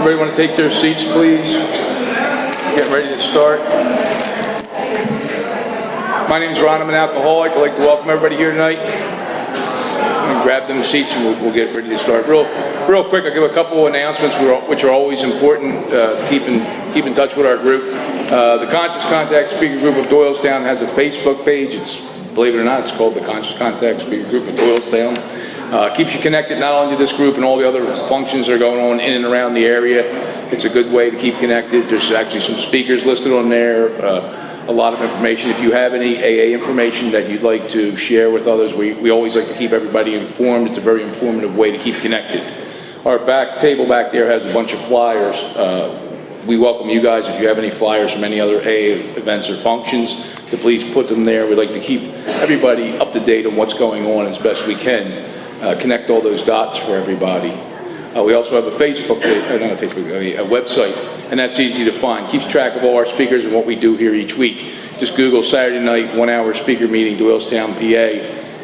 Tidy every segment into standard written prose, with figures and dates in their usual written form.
Everybody want to take their seats, please? Get ready to start. My name is Ron. I'm an alcoholic. I'd like to welcome everybody here tonight. Grab them seats and we'll get ready to start. Real quick, I'll give a couple of announcements which are always important. Keep in touch with our group. The Conscious Contact Speaker Group of Doylestown has a Facebook page. Believe it or not, it's called the Conscious Contact Speaker Group of Doylestown. Keeps you connected not only to this group and all the other functions that are going on in and around the area. It's a good way to keep connected. There's actually some speakers listed on there, a lot of information. If you have any AA information that you'd like to share with others, we always like to keep everybody informed. It's a very informative way to keep connected. Our back table back there has a bunch of flyers. We welcome you guys, if you have any flyers from any other AA events or functions, to please put them there. We'd like to keep everybody up to date on what's going on as best we can. Connect all those dots for everybody. We also have a website, and that's easy to find. Keeps track of all our speakers and what we do here each week. Just Google Saturday night 1 hour speaker meeting, Doylestown, PA,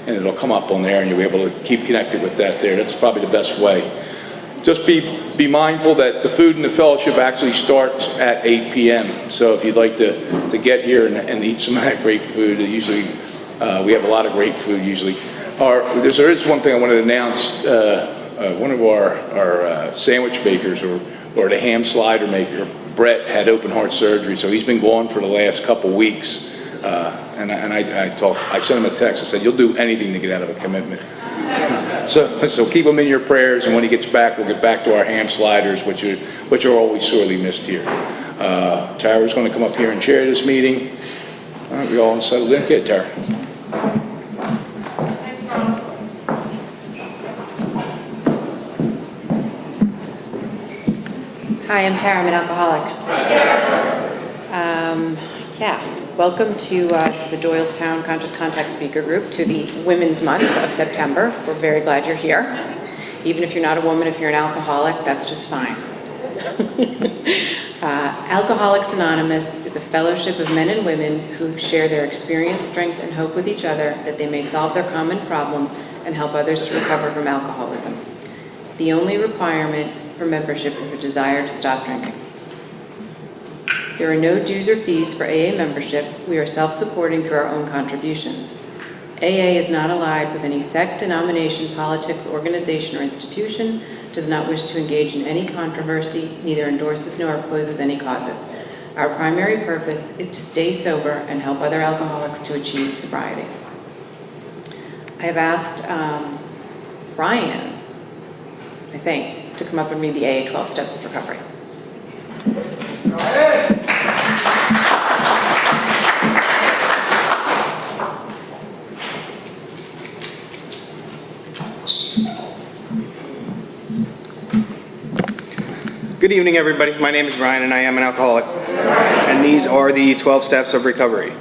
and it'll come up on there, and you'll be able to keep connected with that there. That's probably the best way. Just be mindful that the food and the fellowship actually starts at 8 p.m. So if you'd like to get here and eat some of that great food, usually we have a lot of great food usually. There is one thing I wanted to announce. One of our sandwich makers or the ham slider maker, Brett, had open heart surgery, so he's been gone for the last couple weeks. And I sent him a text. I said, "You'll do anything to get out of a commitment." So keep him in your prayers, and when he gets back, we'll get back to our ham sliders, which are always sorely missed here. Tara's going to come up here and chair this meeting. All right, we all settled in. Get Tara. Hi, I'm Tara. I'm an alcoholic. Welcome to the Doylestown Conscious Contact Speaker Group, to the Women's Month of September. We're very glad you're here. Even if you're not a woman, if you're an alcoholic, that's just fine. Alcoholics Anonymous is a fellowship of men and women who share their experience, strength, and hope with each other that they may solve their common problem and help others to recover from alcoholism. The only requirement for membership is a desire to stop drinking. There are no dues or fees for AA membership. We are self-supporting through our own contributions. AA is not allied with any sect, denomination, politics, organization, or institution, does not wish to engage in any controversy, neither endorses nor opposes any causes. Our primary purpose is to stay sober and help other alcoholics to achieve sobriety. I have asked Brian, I think, to come up and read the AA 12 Steps of Recovery. Go ahead. Good evening, everybody. My name is Brian, and I am an alcoholic. And these are the 12 steps of recovery.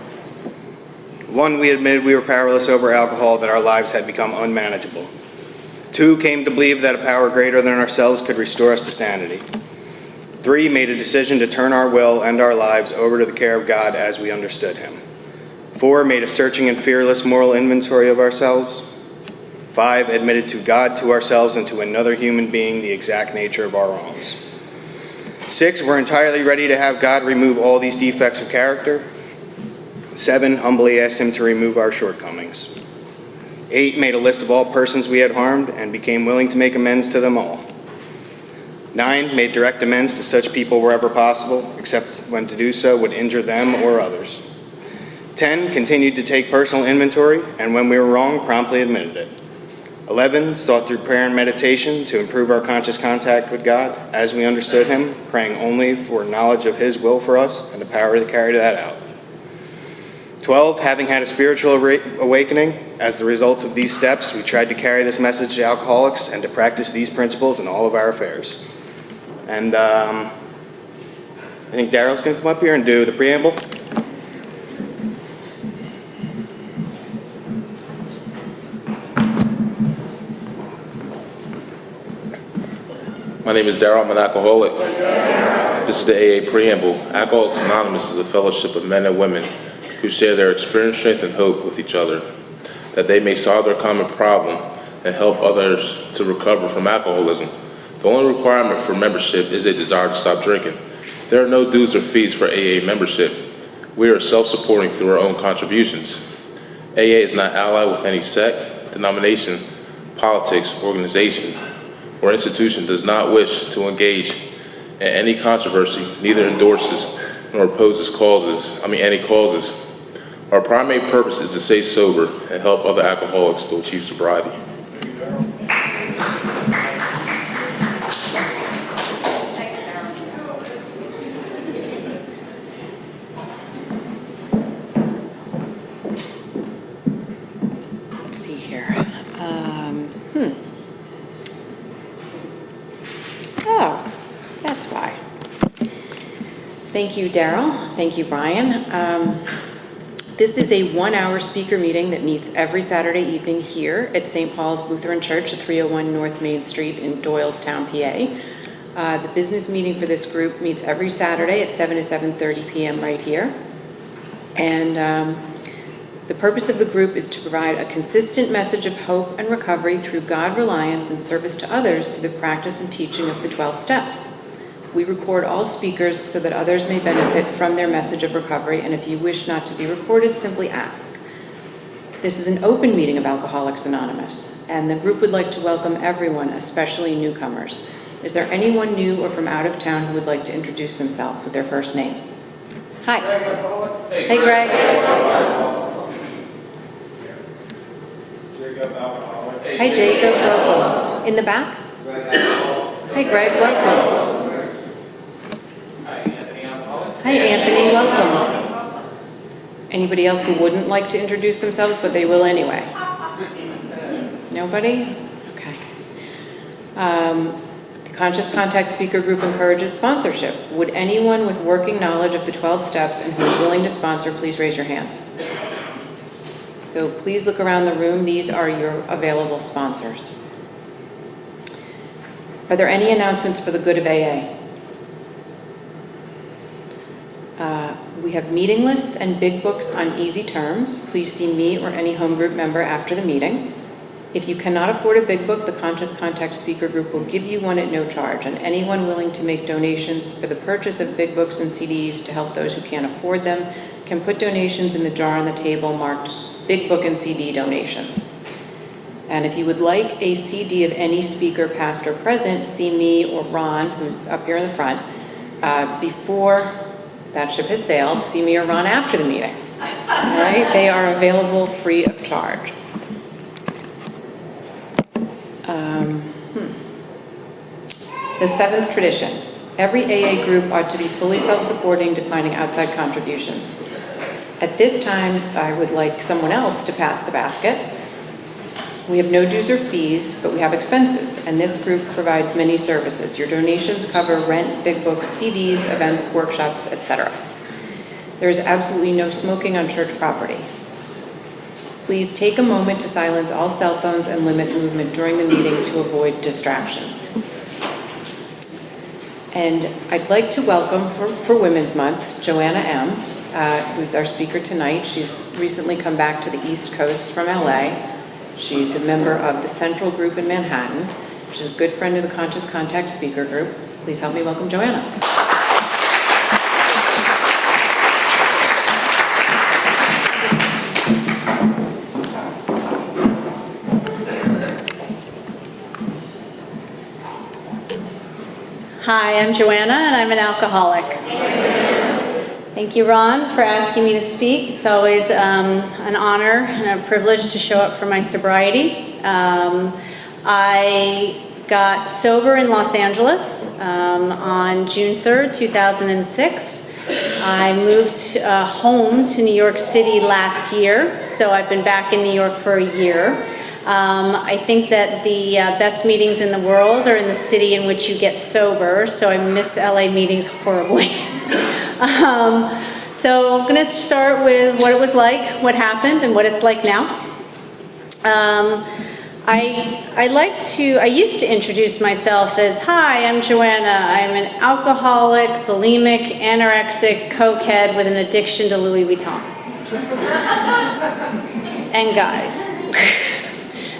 1, we admitted we were powerless over alcohol, that our lives had become unmanageable. 2, came to believe that a power greater than ourselves could restore us to sanity. 3, made a decision to turn our will and our lives over to the care of God as we understood Him. 4, made a searching and fearless moral inventory of ourselves. 5, admitted to God, to ourselves, and to another human being the exact nature of our wrongs. 6, we're entirely ready to have God remove all these defects of character. 7, humbly asked Him to remove our shortcomings. 8, made a list of all persons we had harmed and became willing to make amends to them all. 9, made direct amends to such people wherever possible, except when to do so would injure them or others. 10, continued to take personal inventory, and when we were wrong, promptly admitted it. 11, sought through prayer and meditation to improve our conscious contact with God as we understood Him, praying only for knowledge of His will for us and the power to carry that out. 12, having had a spiritual awakening, as the result of these steps, we tried to carry this message to alcoholics and to practice these principles in all of our affairs. And I think Daryl's going to come up here and do the preamble. My name is Daryl. I'm an alcoholic. This is the AA Preamble. Alcoholics Anonymous is a fellowship of men and women who share their experience, strength, and hope with each other, that they may solve their common problem and help others to recover from alcoholism. The only requirement for membership is a desire to stop drinking. There are no dues or fees for AA membership. We are self-supporting through our own contributions. AA is not allied with any sect, denomination, politics, organization, or institution, does not wish to engage in any controversy, neither endorses nor opposes any causes. Our primary purpose is to stay sober and help other alcoholics to achieve sobriety. Let's see here. Oh, that's why. Thank you, Daryl. Thank you, Brian. This is a 1-hour speaker meeting that meets every Saturday evening here at St. Paul's Lutheran Church at 301 North Main Street in Doylestown, PA. The business meeting for this group meets every Saturday at 7 to 7:30 p.m. right here. And the purpose of the group is to provide a consistent message of hope and recovery through God reliance and service to others through the practice and teaching of the 12 steps. We record all speakers so that others may benefit from their message of recovery, and if you wish not to be recorded, simply ask. This is an open meeting of Alcoholics Anonymous, and the group would like to welcome everyone, especially newcomers. Is there anyone new or from out of town who would like to introduce themselves with their first name? Hi. Hey, Greg. Hi, Jacob. Welcome. In the back? Hi, Greg. Welcome. Hi, Anthony. Welcome. Anybody else who wouldn't like to introduce themselves, but they will anyway? Nobody? Okay. The Conscious Contact Speaker Group encourages sponsorship. Would anyone with working knowledge of the 12 steps and who is willing to sponsor, please raise your hands. So please look around the room. These are your available sponsors. Are there any announcements for the good of AA? We have meeting lists and big books on easy terms. Please see me or any home group member after the meeting. If you cannot afford a big book, the Conscious Contact Speaker Group will give you one at no charge, and anyone willing to make donations for the purchase of big books and CDs to help those who can't afford them can put donations in the jar on the table marked Big Book and CD Donations. And if you would like a CD of any speaker, past or present, see me or Ron, who's up here in the front, before that ship has sailed. See me or Ron after the meeting. All right? They are available free of charge. The seventh tradition. Every AA group ought to be fully self-supporting, declining outside contributions. At this time, I would like someone else to pass the basket. We have no dues or fees, but we have expenses, and this group provides many services. Your donations cover rent, big books, CDs, events, workshops, etc. There is absolutely no smoking on church property. Please take a moment to silence all cell phones and limit movement during the meeting to avoid distractions. And I'd like to welcome, for Women's Month, Joanna M., who's our speaker tonight. She's recently come back to the East Coast from LA. She's a member of the Central Group in Manhattan. She's a good friend of the Conscious Contact Speaker Group. Please help me welcome Joanna. Hi, I'm Joanna, and I'm an alcoholic. Thank you, Ron, for asking me to speak. It's always an honor and a privilege to show up for my sobriety. I got sober in Los Angeles on June 3rd, 2006. I moved home to New York City last year, so I've been back in New York for a year. I think that the best meetings in the world are in the city in which you get sober, so I miss LA meetings horribly. So I'm going to start with what it was like, what happened, and what it's like now. I used to introduce myself as, hi, I'm Joanna. I'm an alcoholic, bulimic, anorexic, cokehead with an addiction to Louis Vuitton. And guys.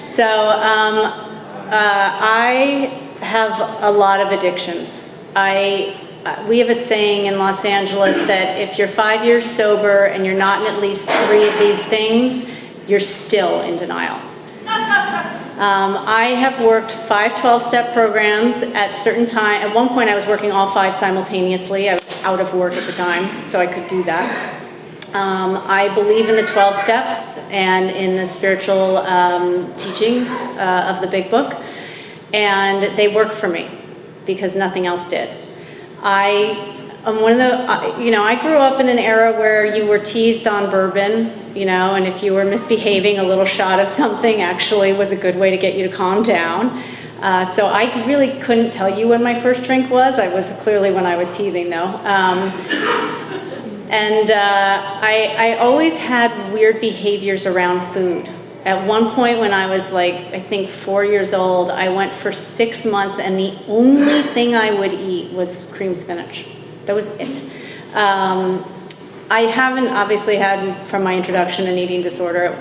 So I have a lot of addictions. We have a saying in Los Angeles that if you're 5 years sober and you're not in at least 3 of these things, you're still in denial. I have worked 5 12-step programs at certain time. At one point, I was working all 5 simultaneously. I was out of work at the time, so I could do that. I believe in the 12 steps and in the spiritual teachings of the Big Book, and they work for me because nothing else did. I grew up in an era where you were teased on bourbon, and if you were misbehaving, a little shot of something actually was a good way to get you to calm down. So I really couldn't tell you when my first drink was. I was clearly when I was teething, though. I always had weird behaviors around food. At one point when I was I think 4 years old, I went for 6 months and the only thing I would eat was cream spinach. That was it. I haven't obviously had, from my introduction, an eating disorder.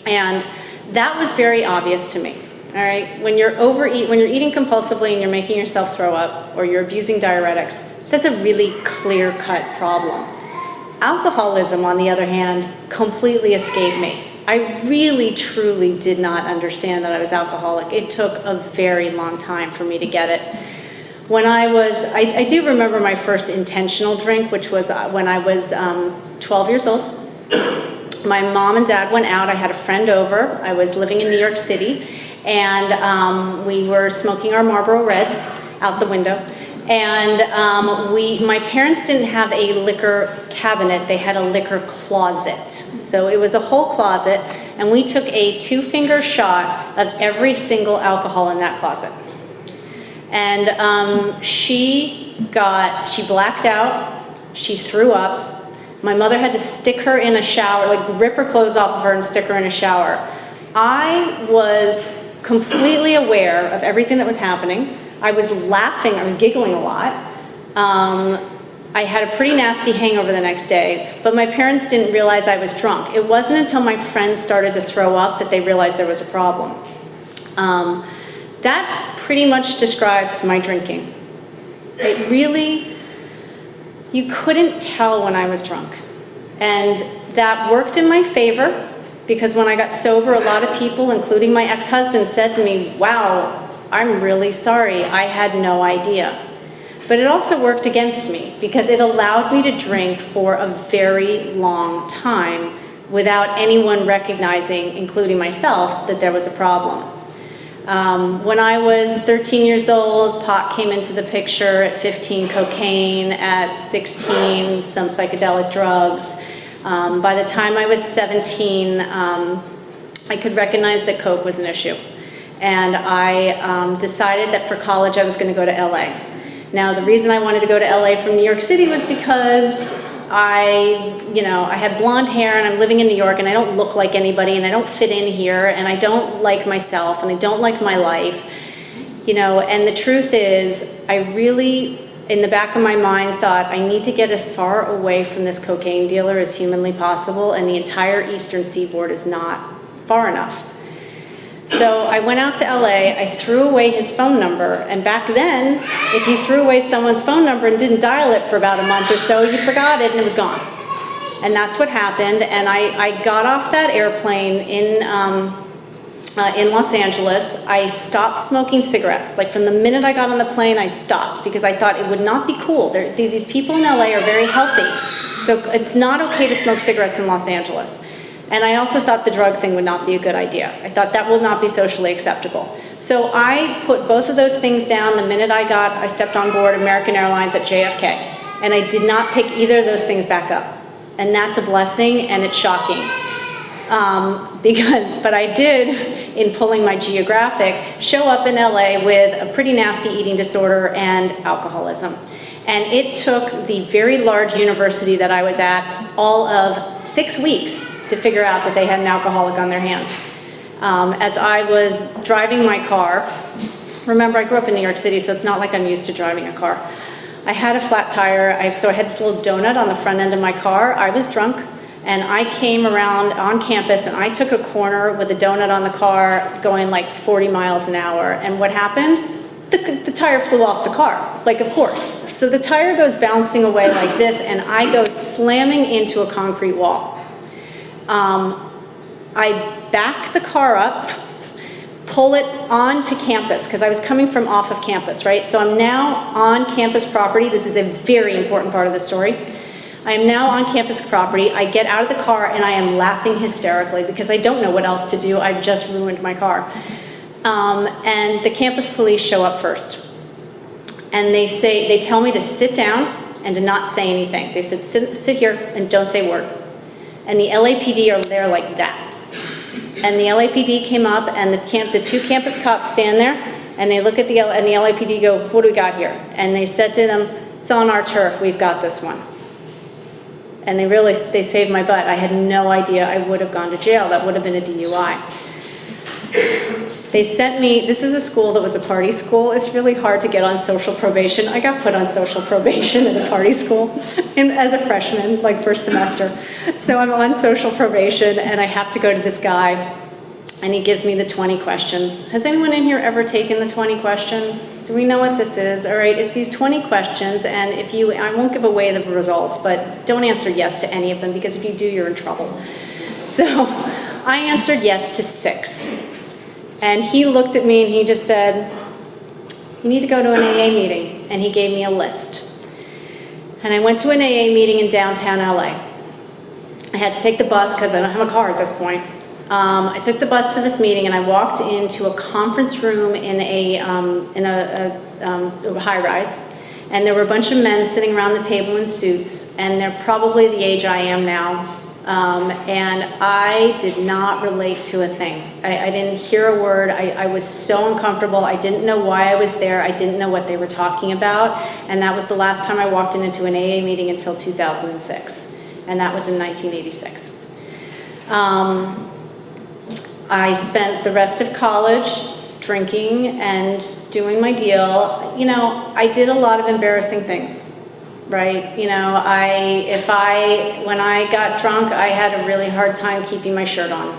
And that was very obvious to me. All right, when you're eating compulsively and you're making yourself throw up or you're abusing diuretics, that's a really clear-cut problem. Alcoholism, on the other hand, completely escaped me. I really, truly did not understand that I was alcoholic. It took a very long time for me to get it. When I do remember my first intentional drink, which was when I was 12 years old. My mom and dad went out. I had a friend over. I was living in New York City, and we were smoking our Marlboro Reds out the window. And my parents didn't have a liquor cabinet, they had a liquor closet. So it was a whole closet, and we took a 2-finger shot of every single alcohol in that closet. And she blacked out, she threw up. My mother had to stick her in a shower, rip her clothes off of her and stick her in a shower. I was completely aware of everything that was happening. I was laughing, I was giggling a lot. I had a pretty nasty hangover the next day, but my parents didn't realize I was drunk. It wasn't until my friends started to throw up that they realized there was a problem. That pretty much describes my drinking. It really, you couldn't tell when I was drunk. And that worked in my favor, because when I got sober, a lot of people, including my ex-husband, said to me, "Wow, I'm really sorry, I had no idea." But it also worked against me because it allowed me to drink for a very long time without anyone recognizing, including myself, that there was a problem. When I was 13 years old, pot came into the picture. At 15, cocaine. At 16, some psychedelic drugs. By the time I was 17, I could recognize that coke was an issue. And I decided that for college I was going to go to LA. Now, the reason I wanted to go to LA from New York City was because I had blonde hair and I'm living in New York and I don't look like anybody and I don't fit in here and I don't like myself and I don't like my life. And the truth is, I really, in the back of my mind, thought I need to get as far away from this cocaine dealer as humanly possible, and the entire Eastern Seaboard is not far enough. So I went out to LA, I threw away his phone number, and back then, if you threw away someone's phone number and didn't dial it for about a month or so, you forgot it and it was gone. And that's what happened, and I got off that airplane in Los Angeles. I stopped smoking cigarettes. From the minute I got on the plane, I stopped because I thought it would not be cool. These people in LA are very healthy, so it's not okay to smoke cigarettes in Los Angeles. And I also thought the drug thing would not be a good idea. I thought that will not be socially acceptable. So I put both of those things down the minute I stepped on board American Airlines at JFK. And I did not pick either of those things back up. And that's a blessing, and it's shocking. But I did, in pulling my geographic, show up in LA with a pretty nasty eating disorder and alcoholism. And it took the very large university that I was at all of 6 weeks to figure out that they had an alcoholic on their hands. As I was driving my car, remember I grew up in New York City, so it's not like I'm used to driving a car. I had a flat tire, so I had this little donut on the front end of my car. I was drunk, And I came around on campus and I took a corner with a donut on the car going like 40 miles an hour. And what happened? The tire flew off the car, like of course. So the tire goes bouncing away like this and I go slamming into a concrete wall. I back the car up, pull it onto campus, because I was coming from off of campus, right? So I'm now on campus property. This is a very important part of the story. I am now on campus property. I get out of the car and I am laughing hysterically because I don't know what else to do. I've just ruined my car. And the campus police show up first. And they tell me to sit down and to not say anything. They said, sit here and don't say a word. And the LAPD are there like that. And the LAPD came up and the two campus cops stand there and they look at the LAPD go, what do we got here? And they said to them, it's on our turf, we've got this one. And they saved my butt. I had no idea I would have gone to jail. That would have been a DUI. They sent me, this is a school that was a party school. It's really hard to get on social probation. I got put on social probation at a party school as a freshman, like first semester. So I'm on social probation and I have to go to this guy and he gives me the 20 questions. Has anyone in here ever taken the 20 questions? Do we know what this is? All right, it's these 20 questions and I won't give away the results, but don't answer yes to any of them because if you do, you're in trouble. So I answered yes to 6. And he looked at me and he just said, you need to go to an AA meeting. And he gave me a list. And I went to an AA meeting in downtown LA. I had to take the bus because I don't have a car at this point. I took the bus to this meeting and I walked into a conference room in a high rise. And there were a bunch of men sitting around the table in suits. And they're probably the age I am now. And I did not relate to a thing. I didn't hear a word. I was so uncomfortable. I didn't know why I was there. I didn't know what they were talking about. And that was the last time I walked into an AA meeting until 2006. And that was in 1986. I spent the rest of college drinking and doing my deal. You know, I did a lot of embarrassing things. Right, you know, when I got drunk, I had a really hard time keeping my shirt on.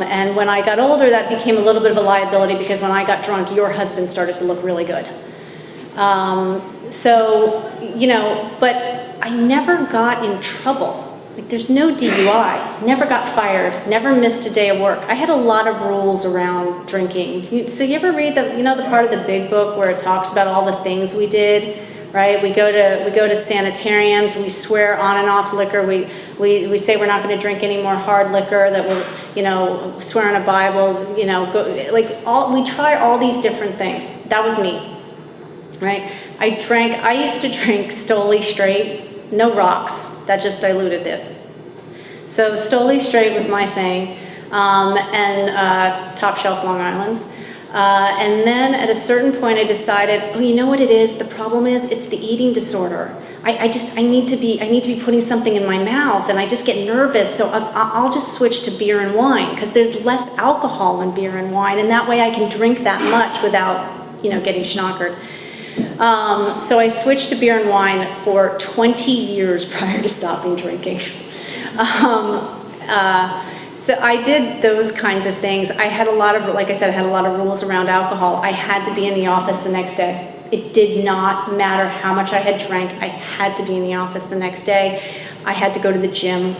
And when I got older, that became a little bit of a liability because when I got drunk, your husband started to look really good. So, you know, but I never got in trouble. Like, there's no DUI, never got fired, never missed a day of work. I had a lot of rules around drinking. So you ever read the part of the big book where it talks about all the things we did? Right, we go to sanitariums. We swear on and off liquor. We say we're not going to drink any more hard liquor. That we're, you know, swear on a Bible. You know, we try all these different things. That was me, right? I used to drink Stoli Straight, no rocks. That just diluted it. So Stoli Straight was my thing, and Top Shelf Long Island's. And then at a certain point I decided, oh, you know what it is? The problem is it's the eating disorder. I need to be putting something in my mouth and I just get nervous. So I'll just switch to beer and wine because there's less alcohol in beer and wine. And that way I can drink that much without, you know, getting schnockered. So I switched to beer and wine for 20 years prior to stopping drinking. So I did those kinds of things. I had a lot of, like I said, I had a lot of rules around alcohol. I had to be in the office the next day. It did not matter how much I had drank. I had to be in the office the next day. I had to go to the gym.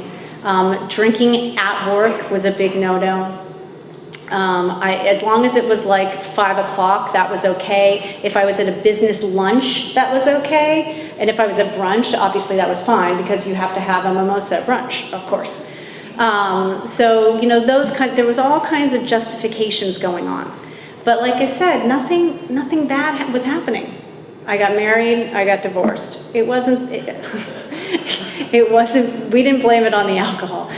Drinking at work was a big no-no. As long as it was like 5 o'clock, that was okay. If I was at a business lunch, that was okay. And if I was at brunch, obviously that was fine because you have to have a mimosa at brunch, of course. So, you know, there was all kinds of justifications going on. But like I said, nothing bad was happening. I got married, I got divorced. We didn't blame it on the alcohol.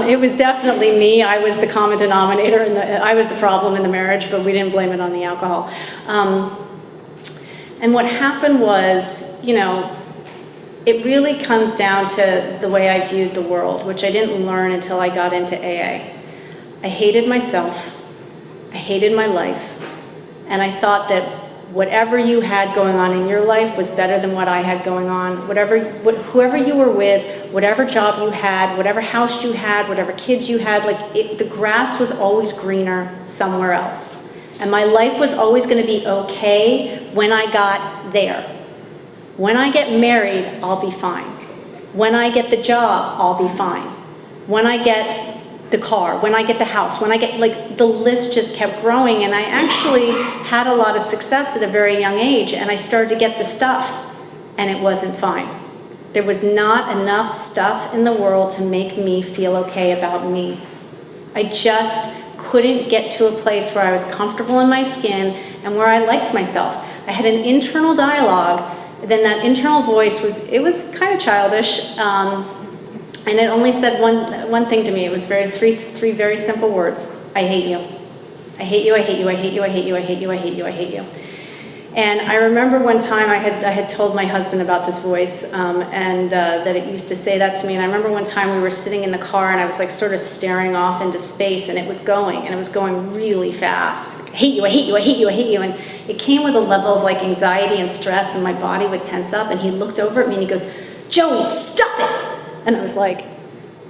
It was definitely me. I was the common denominator and I was the problem in the marriage, but we didn't blame it on the alcohol. And what happened was, you know, it really comes down to the way I viewed the world, which I didn't learn until I got into AA. I hated myself, I hated my life, and I thought that whatever you had going on in your life was better than what I had going on. Whoever you were with, whatever job you had, whatever house you had, whatever kids you had, the grass was always greener somewhere else. And my life was always going to be okay when I got there. When I get married, I'll be fine. When I get the job, I'll be fine. When I get the car, when I get the house, when I get, the list just kept growing, and I actually had a lot of success at a very young age, and I started to get the stuff, and it wasn't fine. There was not enough stuff in the world to make me feel okay about me. I just couldn't get to a place where I was comfortable in my skin and where I liked myself. I had an internal dialogue, then that internal voice was kind of childish, and it only said one thing to me. It was three very simple words. I hate you. I hate you, I hate you, I hate you, I hate you, I hate you, I hate you, I hate you. And I remember one time I had told my husband about this voice, and that it used to say that to me. And I remember one time we were sitting in the car, and I was sort of staring off into space, and it was going really fast. It was like, I hate you, I hate you, I hate you, I hate you. And it came with a level of anxiety and stress, and my body would tense up, and he looked over at me and he goes, Joey, stop it! And I was like,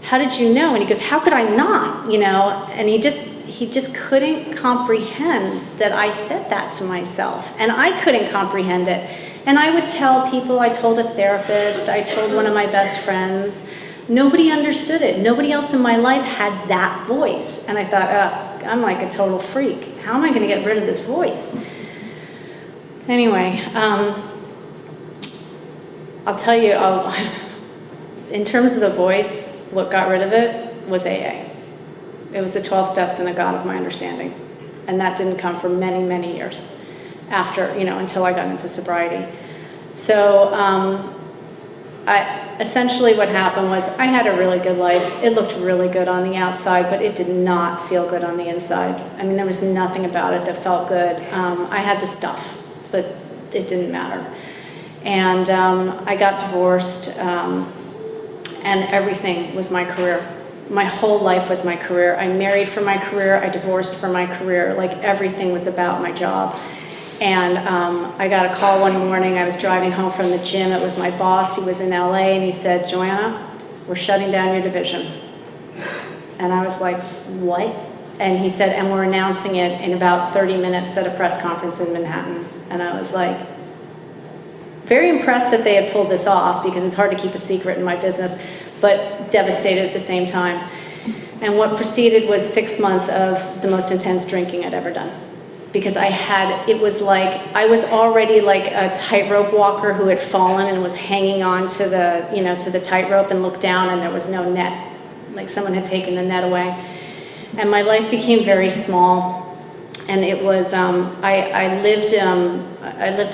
how did you know? And he goes, how could I not, And he just couldn't comprehend that I said that to myself. And I couldn't comprehend it. And I would tell people, I told a therapist, I told one of my best friends. Nobody understood it. Nobody else in my life had that voice. And I thought, I'm like a total freak. How am I going to get rid of this voice? Anyway, I'll tell you, in terms of the voice, what got rid of it was AA. It was the 12 steps in the God of my understanding. And that didn't come for many, many years after, until I got into sobriety. So essentially what happened was I had a really good life. It looked really good on the outside, but it did not feel good on the inside. I mean, there was nothing about it that felt good. I had the stuff, but it didn't matter. And I got divorced, and everything was my career. My whole life was my career. I married for my career. I divorced for my career. Everything was about my job. And I got a call one morning. I was driving home from the gym. It was my boss. He was in LA, and he said, Joanna, we're shutting down your division. And I was like, what? And he said, and we're announcing it in about 30 minutes at a press conference in Manhattan. And I was like, very impressed that they had pulled this off, because it's hard to keep a secret in my business, but devastated at the same time. And what preceded was 6 months of the most intense drinking I'd ever done. Because it was like, I was already like a tightrope walker who had fallen and was hanging on to the tightrope and looked down, and there was no net. Like someone had taken the net away. And my life became very small. And it was, I lived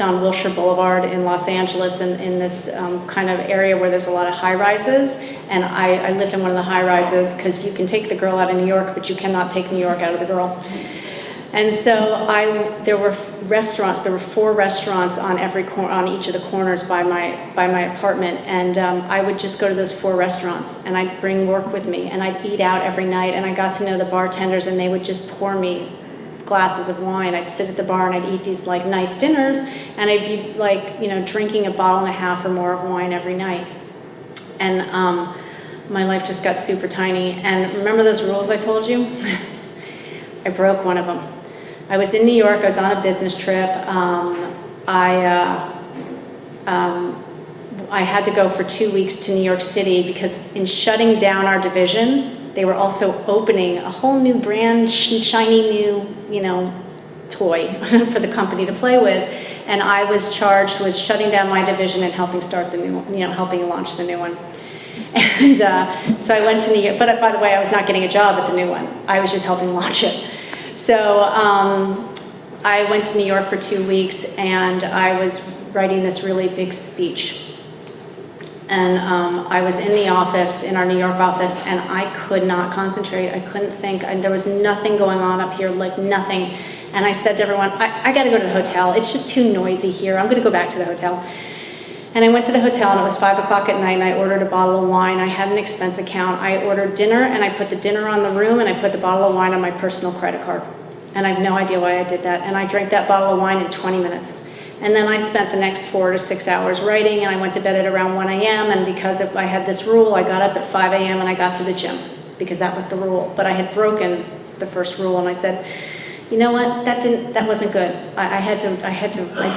on Wilshire Boulevard in Los Angeles, in this kind of area where there's a lot of high-rises. And I lived in one of the high-rises, because you can take the girl out of New York, but you cannot take New York out of the girl. And so there were 4 restaurants on each of the corners by my apartment. And I would just go to those 4 restaurants, and I'd bring work with me, and I'd eat out every night. And I got to know the bartenders, and they would just pour me glasses of wine. I'd sit at the bar and I'd eat these nice dinners, and I'd be drinking a bottle and a half or more of wine every night. And my life just got super tiny. And remember those rules I told you? I broke one of them. I was in New York. I was on a business trip. I had to go for 2 weeks to New York City, because in shutting down our division, they were also opening a whole new brand, shiny new, toy for the company to play with. And I was charged with shutting down my division and helping start the new one, helping launch the new one. And so I went to New York. But by the way, I was not getting a job at the new one. I was just helping launch it. So I went to New York for 2 weeks, and I was writing this really big speech. And I was in the office, in our New York office, and I could not concentrate. I couldn't think. There was nothing going on up here, nothing. And I said to everyone, I got to go to the hotel. It's just too noisy here. I'm going to go back to the hotel. And I went to the hotel, and it was 5 o'clock at night, and I ordered a bottle of wine. I had an expense account. I ordered dinner, and I put the dinner on the room, and I put the bottle of wine on my personal credit card. And I have no idea why I did that. And I drank that bottle of wine in 20 minutes. And then I spent the next 4 to 6 hours writing, and I went to bed at around 1 a.m. And because I had this rule, I got up at 5 a.m. and I got to the gym because that was the rule. But I had broken the first rule, and I said, you know what, that wasn't good. I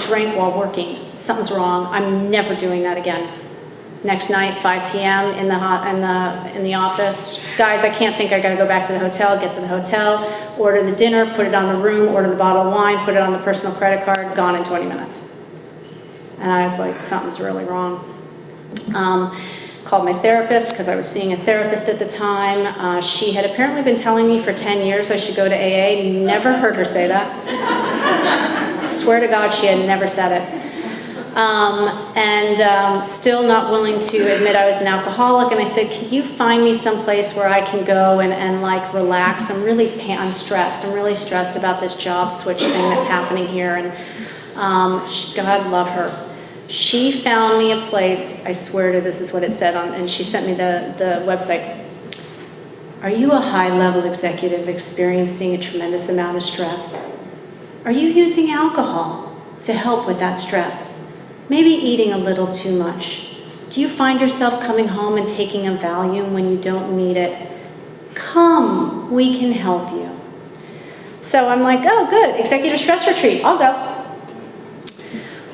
drank while working. Something's wrong. I'm never doing that again. Next night, 5 p.m. in the office. Guys, I can't think, I gotta go back to the hotel, get to the hotel, order the dinner, put it on the room, order the bottle of wine, put it on the personal credit card, gone in 20 minutes. And I was like, something's really wrong. Called my therapist, because I was seeing a therapist at the time. She had apparently been telling me for 10 years I should go to AA. Never heard her say that. Swear to God, she had never said it. Still not willing to admit I was an alcoholic, and I said, can you find me someplace where I can go and like relax? I'm stressed. I'm really stressed about this job switch thing that's happening here, and God love her. She found me a place, I swear to this is what it said and she sent me the website. Are you a high-level executive experiencing a tremendous amount of stress? Are you using alcohol to help with that stress? Maybe eating a little too much. Do you find yourself coming home and taking a Valium when you don't need it? Come, we can help you. So I'm like, oh, good, executive stress retreat, I'll go.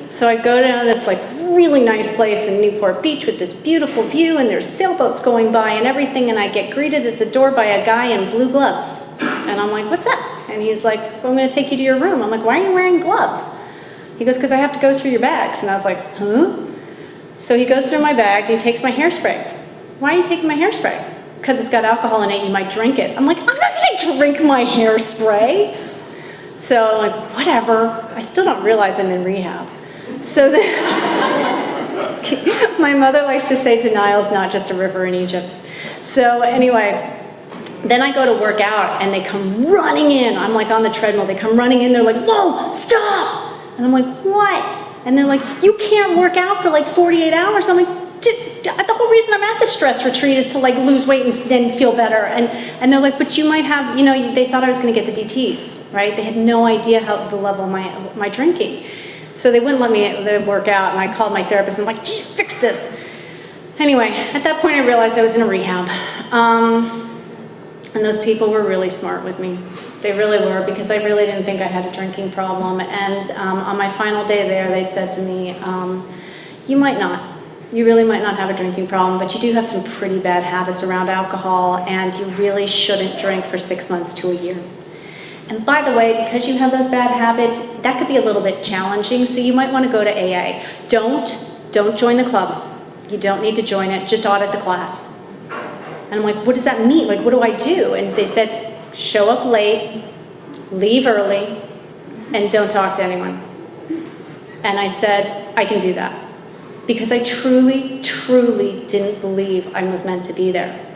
So I go down to this like really nice place in Newport Beach with this beautiful view, and there's sailboats going by and everything, and I get greeted at the door by a guy in blue gloves. And I'm like, what's that? And he's like, well, I'm gonna take you to your room. I'm like, why are you wearing gloves? He goes, because I have to go through your bags. And I was like, huh? So he goes through my bag and he takes my hairspray. Why are you taking my hairspray? Because it's got alcohol in it, you might drink it. I'm like, I'm not gonna drink my hairspray. So like, whatever. I still don't realize I'm in rehab. So then, my mother likes to say denial's not just a river in Egypt. So anyway, then I go to work out and they come running in. I'm like on the treadmill, they come running in, they're like, whoa, stop! And I'm like, what? And they're like, you can't work out for like 48 hours. I'm like, the whole reason I'm at this stress retreat is to like lose weight and then feel better. And they're like, but you might have, they thought I was gonna get the DTs, right? They had no idea how the level of my drinking. So they wouldn't let me work out, and I called my therapist and I'm like, gee, fix this. Anyway, at that point I realized I was in a rehab. And those people were really smart with me. They really were, because I really didn't think I had a drinking problem. And on my final day there, they said to me, you really might not have a drinking problem, but you do have some pretty bad habits around alcohol, and you really shouldn't drink for 6 months to a year. And by the way, because you have those bad habits, that could be a little bit challenging, so you might want to go to AA. Don't join the club. You don't need to join it, just audit the class. And I'm like, what does that mean? Like, what do I do? And they said, show up late, leave early, and don't talk to anyone. And I said, I can do that. Because I truly, truly didn't believe I was meant to be there.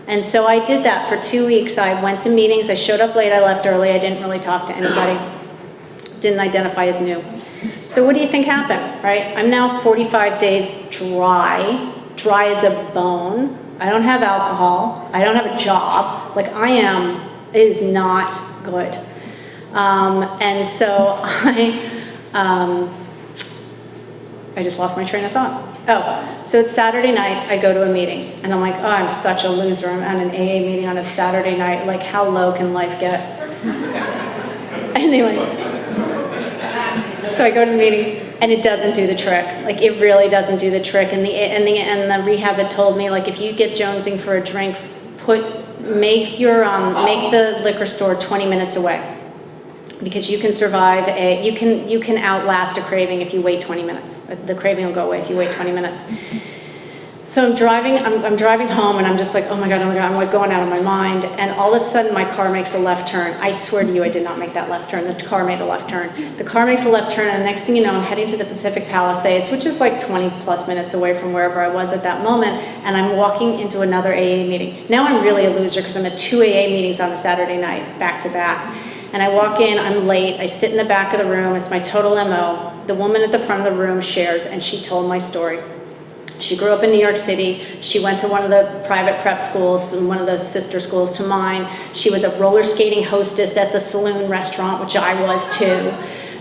And so I did that for 2 weeks. I went to meetings, I showed up late, I left early, I didn't really talk to anybody, didn't identify as new. So what do you think happened, right? I'm now 45 days dry as a bone. I don't have alcohol, I don't have a job, like it is not good. And so I just lost my train of thought. Oh, so it's Saturday night, I go to a meeting, and I'm like, oh, I'm such a loser. I'm at an AA meeting on a Saturday night. Like, how low can life get? Anyway, so I go to the meeting, and it doesn't do the trick. Like, it really doesn't do the trick. And the rehab had told me, like, if you get jonesing for a drink, make the liquor store 20 minutes away. Because you can survive you can outlast a craving if you wait 20 minutes. The craving will go away if you wait 20 minutes. So I'm driving home, and I'm just like, oh my God, I'm like going out of my mind. And all of a sudden my car makes a left turn. I swear to you, I did not make that left turn. The car made a left turn. The car makes a left turn, and the next thing you know, I'm heading to the Pacific Palisades, which is like 20 plus minutes away from wherever I was at that moment. And I'm walking into another AA meeting. Now I'm really a loser because I'm at 2 AA meetings on a Saturday night, back to back. And I walk in, I'm late, I sit in the back of the room, it's my total MO. The woman at the front of the room shares, and she told my story. She grew up in New York City. She went to one of the private prep schools and one of the sister schools to mine. She was a roller skating hostess at the saloon restaurant, which I was too.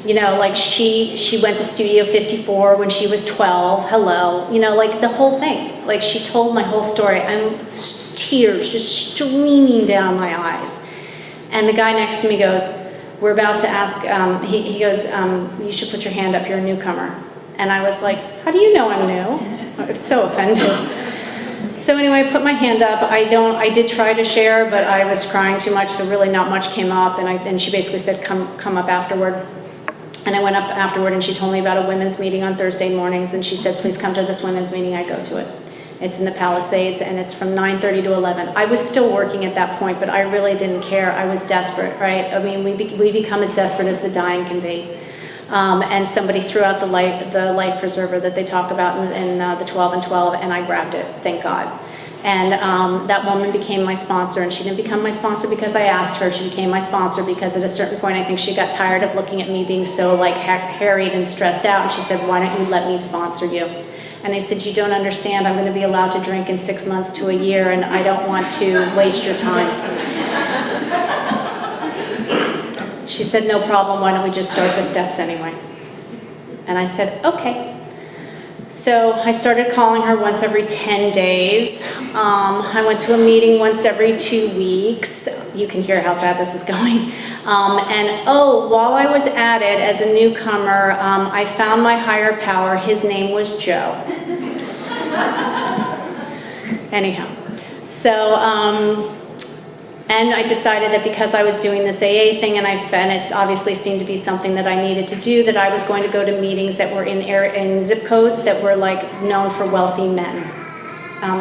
You know, like she went to Studio 54 when she was 12. Hello. You know, like the whole thing. Like she told my whole story. Tears just streaming down my eyes. And the guy next to me goes, we're about to ask, he goes, you should put your hand up, you're a newcomer. And I was like, how do you know I'm new? I was so offended. So anyway, I put my hand up. I did try to share, but I was crying too much, so really not much came up. And she basically said, come up afterward. And I went up afterward, and she told me about a women's meeting on Thursday mornings, and she said, please come to this women's meeting. I go to it. It's in the Palisades, and it's from 9:30 to 11. I was still working at that point, but I really didn't care. I was desperate, right? I mean, we become as desperate as the dying can be. And somebody threw out the life preserver that they talk about in the 12 and 12, and I grabbed it, thank God. And that woman became my sponsor, and she didn't become my sponsor because I asked her. She became my sponsor because at a certain point, I think she got tired of looking at me being so like harried and stressed out, and she said, why don't you let me sponsor you? And I said, you don't understand, I'm going to be allowed to drink in 6 months to a year, and I don't want to waste your time. She said, no problem, why don't we just start the steps anyway? And I said, okay. So I started calling her once every 10 days. I went to a meeting once every 2 weeks. You can hear how bad this is going. While I was at it as a newcomer, I found my higher power. His name was Joe. Anyhow, so, and I decided that because I was doing this AA thing and it obviously seemed to be something that I needed to do, that I was going to go to meetings that were in zip codes that were like known for wealthy men.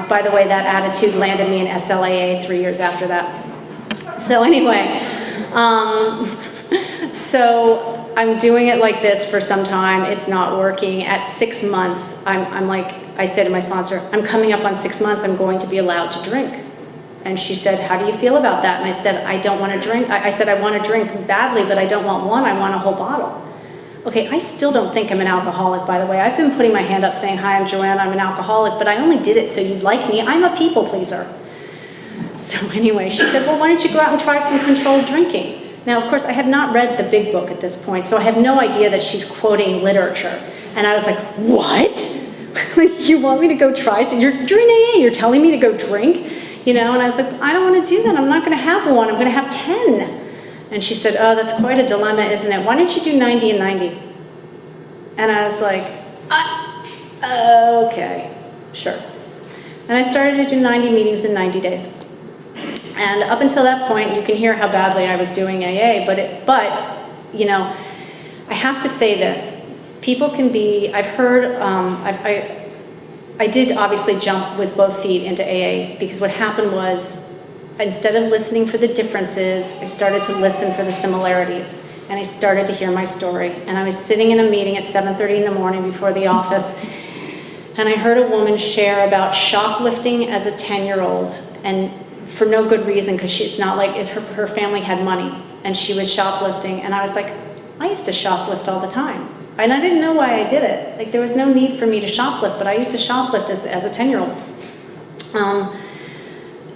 By the way, that attitude landed me in SLA 3 years after that. So anyway, so I'm doing it like this for some time. It's not working. At 6 months, I'm like, I said to my sponsor, I'm coming up on 6 months, I'm going to be allowed to drink. And she said, how do you feel about that? And I said, I don't want to drink. I said, I want to drink badly, but I don't want one, I want a whole bottle. Okay, I still don't think I'm an alcoholic, by the way. I've been putting my hand up saying, hi, I'm Joanna, I'm an alcoholic, but I only did it so you'd like me. I'm a people pleaser. So anyway, she said, well, why don't you go out and try some controlled drinking? Now, of course, I had not read the big book at this point, so I had no idea that she's quoting literature. And I was like, what? You want me to go try? So you're in AA, you're telling me to go drink? You know, and I was like, I don't want to do that. I'm not going to have one. I'm going to have 10. And she said, oh, that's quite a dilemma, isn't it? Why don't you do 90 and 90? And I was like, okay, sure. And I started to do 90 meetings in 90 days. And up until that point, you can hear how badly I was doing AA, but you know, I have to say this. People can be, I've heard, I did obviously jump with both feet into AA because what happened was, instead of listening for the differences, I started to listen for the similarities, and I started to hear my story. And I was sitting in a meeting at 7:30 in the morning before the office, and I heard a woman share about shoplifting as a 10-year-old, and for no good reason, because it's not like her family had money, and she was shoplifting, and I was like, I used to shoplift all the time. And I didn't know why I did it. Like, there was no need for me to shoplift, but I used to shoplift as a 10-year-old.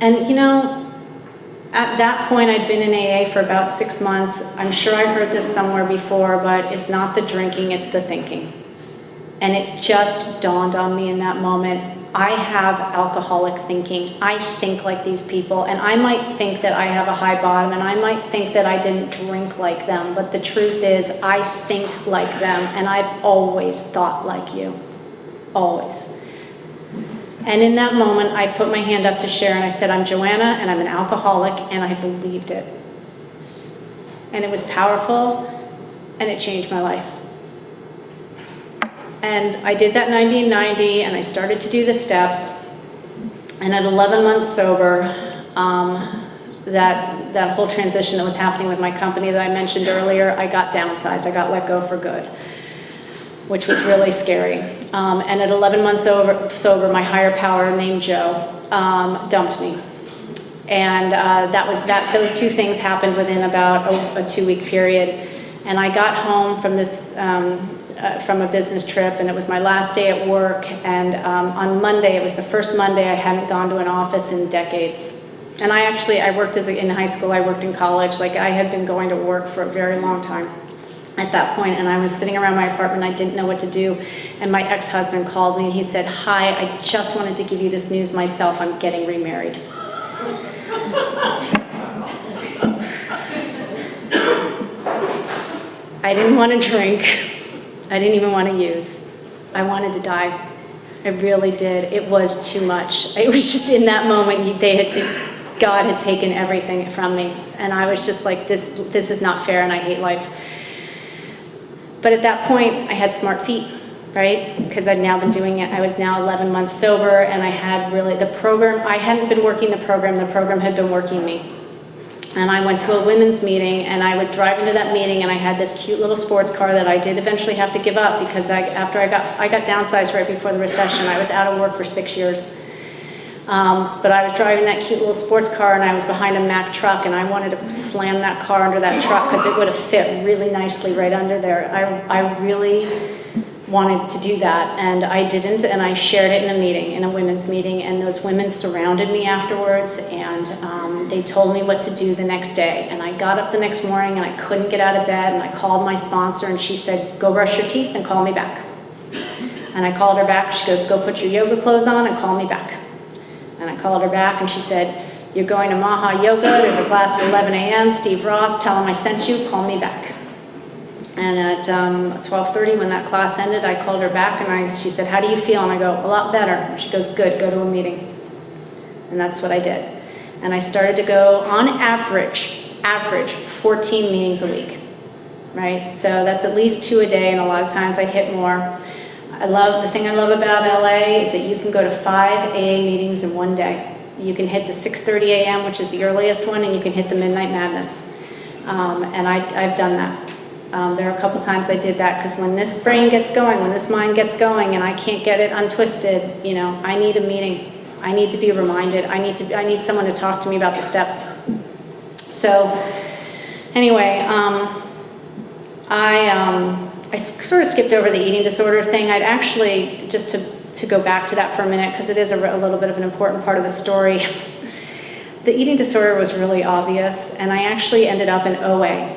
And you know, at that point, I'd been in AA for about 6 months. I'm sure I heard this somewhere before, but it's not the drinking, it's the thinking. And it just dawned on me in that moment, I have alcoholic thinking. I think like these people, and I might think that I have a high bottom, and I might think that I didn't drink like them, but the truth is, I think like them, and I've always thought like you. Always. And in that moment, I put my hand up to share, and I said, I'm Joanna, and I'm an alcoholic, and I believed it. And it was powerful, and it changed my life. And I did that 90 and 90, and I started to do the steps. And at 11 months sober, that whole transition that was happening with my company that I mentioned earlier, I got downsized. I got let go for good, which was really scary. And at 11 months sober, my higher power named Joe dumped me. And those two things happened within about a 2-week period. And I got home from this from a business trip, and it was my last day at work, and on Monday, it was the first Monday I hadn't gone to an office in decades. And I worked in high school, I worked in college, like I had been going to work for a very long time at that point, and I was sitting around my apartment, I didn't know what to do, and my ex-husband called me and he said, "Hi, I just wanted to give you this news myself, I'm getting remarried." I didn't want to drink, I didn't even want to use, I wanted to die. I really did. It was too much. It was just in that moment, God had taken everything from me. And I was just like, this is not fair and I hate life. But at that point, I had smart feet, right? Because I'd now been doing it. I was now 11 months sober, and I had really, the program, I hadn't been working the program had been working me. And I went to a women's meeting, and I would drive into that meeting, and I had this cute little sports car that I did eventually have to give up because after I got downsized right before the recession. I was out of work for 6 years. But I was driving that cute little sports car, and I was behind a Mack truck, and I wanted to slam that car under that truck because it would have fit really nicely right under there. I really wanted to do that, and I didn't, and I shared it in a meeting, in a women's meeting, and those women surrounded me afterwards, and they told me what to do the next day. And I got up the next morning, and I couldn't get out of bed, and I called my sponsor, and she said, "Go brush your teeth and call me back." And I called her back. She goes, "Go put your yoga clothes on and call me back." And I called her back, and she said, "You're going to Maha Yoga. There's a class at 11 a.m. Steve Ross, tell him I sent you. Call me back." And at 12:30, when that class ended, I called her back, and she said, "How do you feel?" And I go, "A lot better." And she goes, "Good, go to a meeting." And that's what I did. And I started to go, on average, 14 meetings a week, right? So that's at least 2 a day, and a lot of times I hit more. The thing I love about LA is that you can go to 5 AA meetings in one day. You can hit the 6:30 a.m., which is the earliest one, and you can hit the Midnight Madness. And I've done that. There are a couple times I did that because when this brain gets going, when this mind gets going, and I can't get it untwisted, I need a meeting. I need to be reminded. I need someone to talk to me about the steps. So, anyway, I sort of skipped over the eating disorder thing. I'd actually, just to go back to that for a minute, because it is a little bit of an important part of the story. The eating disorder was really obvious, and I actually ended up in OA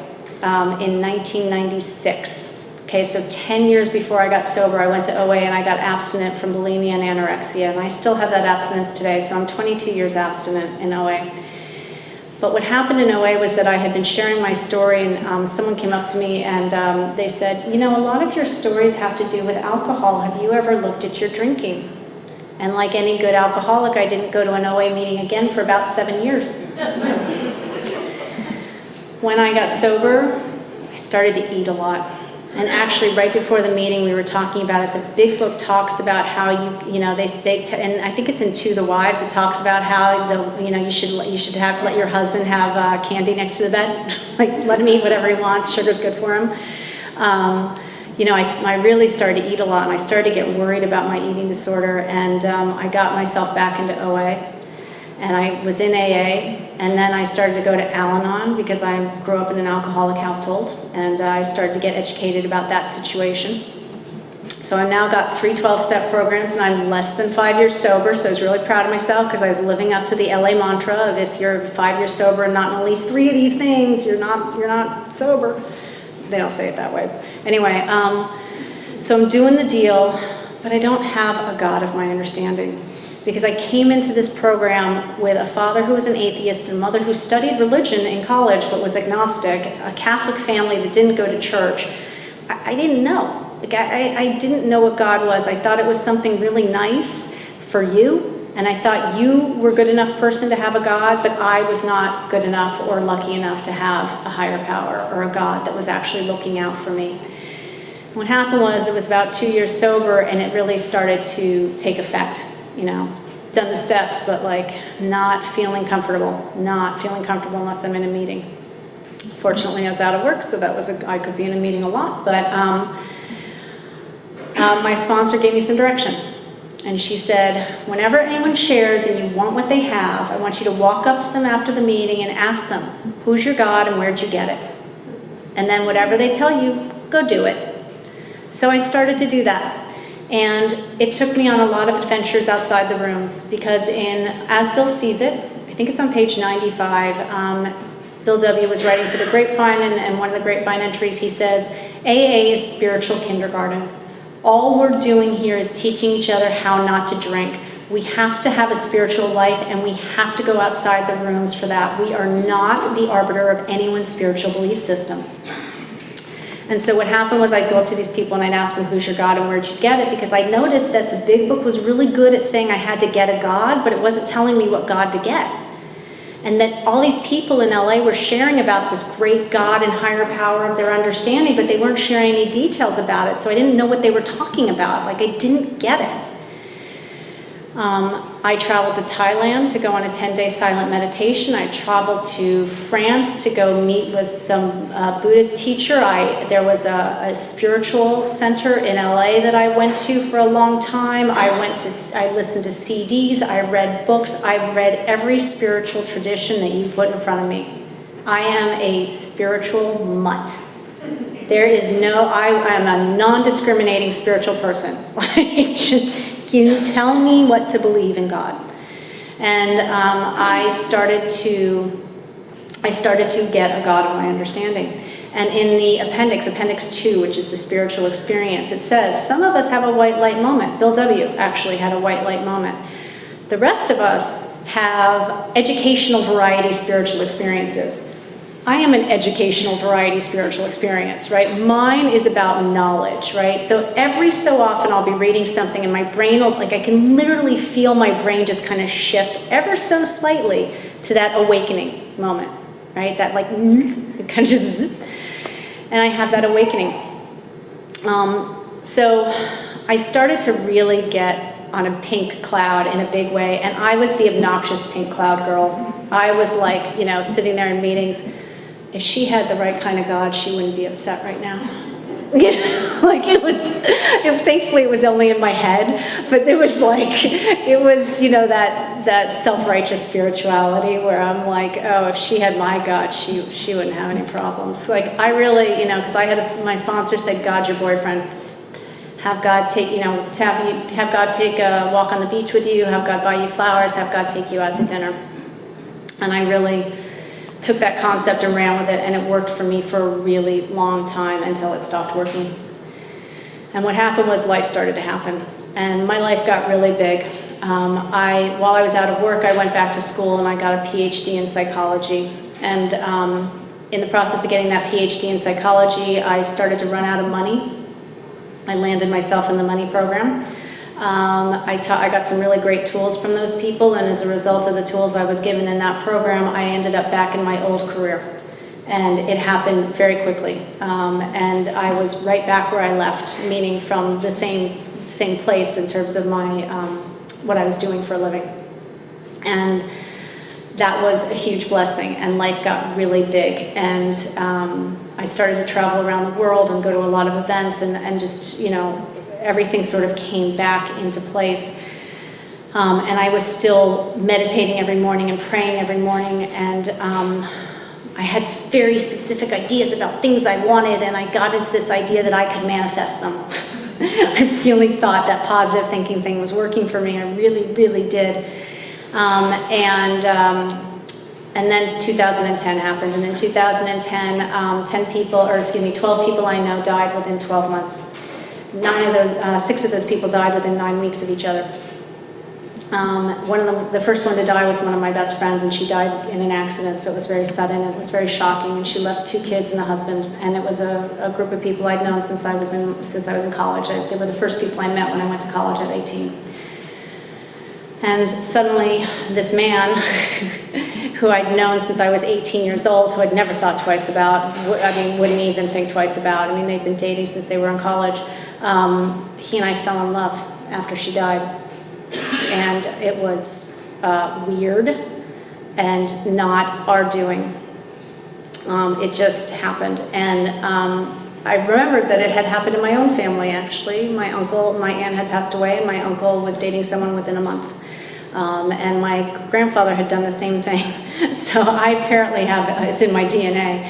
in 1996. Okay, so 10 years before I got sober, I went to OA and I got abstinent from bulimia and anorexia, and I still have that abstinence today, so I'm 22 years abstinent in OA. But what happened in OA was that I had been sharing my story, and someone came up to me and they said, "A lot of your stories have to do with alcohol. Have you ever looked at your drinking?" And like any good alcoholic, I didn't go to an OA meeting again for about 7 years. When I got sober, I started to eat a lot. And actually, right before the meeting, we were talking about it. The big book talks about how and I think it's in To the Wives. It talks about how you should let your husband have candy next to the bed, like let him eat whatever he wants. Sugar's good for him. I really started to eat a lot, and I started to get worried about my eating disorder. And I got myself back into OA, and I was in AA. And then I started to go to Al-Anon because I grew up in an alcoholic household, and I started to get educated about that situation. So I've now got 3 12-step programs, and I'm less than 5 years sober, so I was really proud of myself because I was living up to the LA mantra of if you're 5 years sober and not in at least 3 of these things, you're not sober. They don't say it that way. Anyway, so I'm doing the deal, but I don't have a God of my understanding. Because I came into this program with a father who was an atheist, a mother who studied religion in college but was agnostic, a Catholic family that didn't go to church. I didn't know. I didn't know what God was. I thought it was something really nice for you, and I thought you were a good enough person to have a God, but I was not good enough or lucky enough to have a higher power or a God that was actually looking out for me. What happened was it was about 2 years sober, and it really started to take effect. Done the steps, but not feeling comfortable unless I'm in a meeting. Fortunately, I was out of work, so I could be in a meeting a lot, but my sponsor gave me some direction. And she said, whenever anyone shares and you want what they have, I want you to walk up to them after the meeting and ask them, who's your God and where'd you get it? And then whatever they tell you, go do it. So I started to do that. And it took me on a lot of adventures outside the rooms, because As Bill Sees It, I think it's on page 95, Bill W. was writing for the Grapevine, and one of the Grapevine entries, he says, AA is spiritual kindergarten. All we're doing here is teaching each other how not to drink. We have to have a spiritual life, and we have to go outside the rooms for that. We are not the arbiter of anyone's spiritual belief system. And so what happened was I'd go up to these people and I'd ask them, who's your God and where'd you get it? Because I noticed that the big book was really good at saying I had to get a God, but it wasn't telling me what God to get. And that all these people in LA were sharing about this great God and higher power of their understanding, but they weren't sharing any details about it. So I didn't know what they were talking about. Like, I didn't get it. I traveled to Thailand to go on a 10-day silent meditation. I traveled to France to go meet with some Buddhist teacher. There was a spiritual center in LA that I went to for a long time. I listened to CDs, I read books, I read every spiritual tradition that you put in front of me. I am a spiritual mutt. There is I am a non-discriminating spiritual person. You tell me what to believe in God. And I started to get a God of my understanding. And in the appendix 2, which is the spiritual experience, it says, some of us have a white light moment. Bill W. actually had a white light moment. The rest of us have educational variety spiritual experiences. I am an educational variety spiritual experience, right? Mine is about knowledge, right? So every so often I'll be reading something and my brain will, I can literally feel my brain just kind of shift ever so slightly to that awakening moment, right? That it kind of just, and I have that awakening. So I started to really get on a pink cloud in a big way, and I was the obnoxious pink cloud girl. I was sitting there in meetings. If she had the right kind of God, she wouldn't be upset right now. Thankfully it was only in my head, but there was that self-righteous spirituality where I'm like, oh, if she had my God, she wouldn't have any problems. I really, because my sponsor said, God's your boyfriend. Have God take, have God take a walk on the beach with you, have God buy you flowers, have God take you out to dinner. And I really took that concept and ran with it, and it worked for me for a really long time until it stopped working. And what happened was life started to happen, and my life got really big. While I was out of work, I went back to school and I got a PhD in psychology. And in the process of getting that PhD in psychology, I started to run out of money. I landed myself in the money program. I got some really great tools from those people, and as a result of the tools I was given in that program, I ended up back in my old career. And it happened very quickly. And I was right back where I left, meaning from the same place in terms of my what I was doing for a living. And that was a huge blessing, and life got really big. And I started to travel around the world and go to a lot of events, and just, everything sort of came back into place. And I was still meditating every morning and praying every morning, and I had very specific ideas about things I wanted, and I got into this idea that I could manifest them. I really thought that positive thinking thing was working for me. I really, really did. And then 2010 happened, and in 2010, 12 people I know died within 12 months. 6 of those people died within 9 weeks of each other. The first one to die was one of my best friends, and she died in an accident, so it was very sudden, it was very shocking, and she left 2 kids and a husband, and it was a group of people I'd known since I was in college. They were the first people I met when I went to college at 18. And suddenly, this man, who I'd known since I was 18 years old, who I'd never thought twice about, wouldn't even think twice about. They'd been dating since they were in college. He and I fell in love after she died. And it was weird and not our doing. It just happened. And I remembered that it had happened in my own family, actually. My aunt had passed away, and my uncle was dating someone within a month. And my grandfather had done the same thing. So I apparently it's in my DNA.